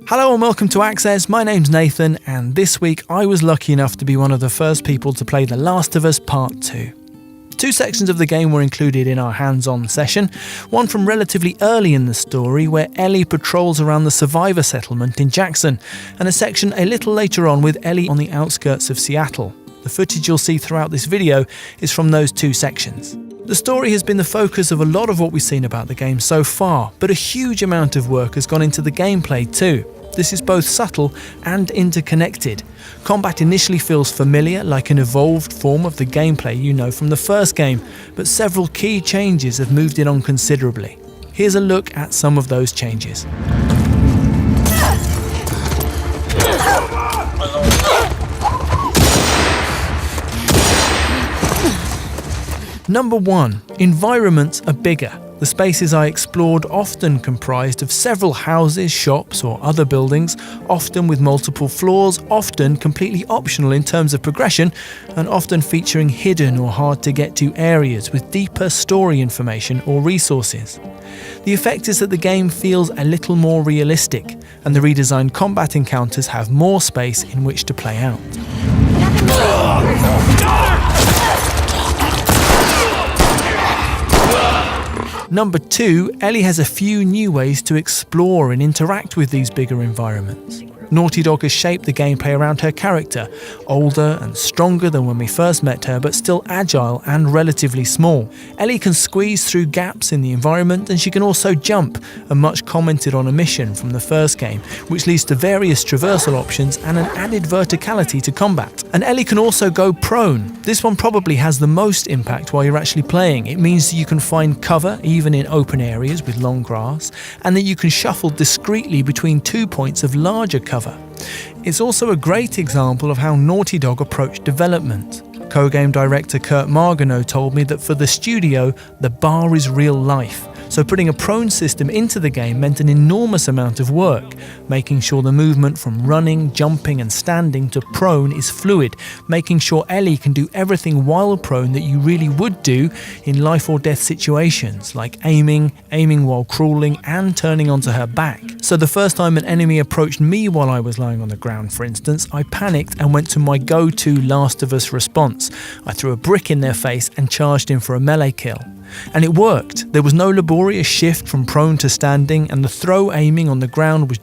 Hello and welcome to Access, my name's Nathan, and this week I was lucky enough to be one of the first people to play The Last of Us Part 2. Two sections of the game were included in our hands-on session, one from relatively early in the story where Ellie patrols around the survivor settlement in Jackson, and a section a little later on with Ellie on the outskirts of Seattle. The footage you'll see throughout this video is from those two sections. The story has been the focus of a lot of what we've seen about the game so far, but a huge amount of work has gone into the gameplay too. This is both subtle and interconnected. Combat initially feels familiar, like an evolved form of the gameplay you know from the first game, but several key changes have moved it on considerably. Here's a look at some of those changes. Number 1. Environments are bigger. The spaces I explored often comprised of several houses, shops or other buildings, often with multiple floors, often completely optional in terms of progression, and often featuring hidden or hard to get to areas with deeper story information or resources. The effect is that the game feels a little more realistic, and the redesigned combat encounters have more space in which to play out. Number 2, Ellie has a few new ways to explore and interact with these bigger environments. Naughty Dog has shaped the gameplay around her character, older and stronger than when we first met her, but still agile and relatively small. Ellie can squeeze through gaps in the environment, and she can also jump, a much commented on omission from the first game, which leads to various traversal options and an added verticality to combat. And Ellie can also go prone. This one probably has the most impact while you're actually playing. It means that you can find cover even in open areas with long grass, and that you can shuffle discreetly between 2 points of larger cover. It's also a great example of how Naughty Dog approached development. Co-game director Kurt Margano told me that for the studio, the bar is real life. So putting a prone system into the game meant an enormous amount of work, making sure the movement from running, jumping and standing to prone is fluid, making sure Ellie can do everything while prone that you really would do in life or death situations, like aiming while crawling and turning onto her back. So the first time an enemy approached me while I was lying on the ground, for instance, I panicked and went to my go-to Last of Us response. I threw a brick in their face and charged in for a melee kill. And it worked. There was no laborious shift from prone to standing, and the throw aiming on the ground was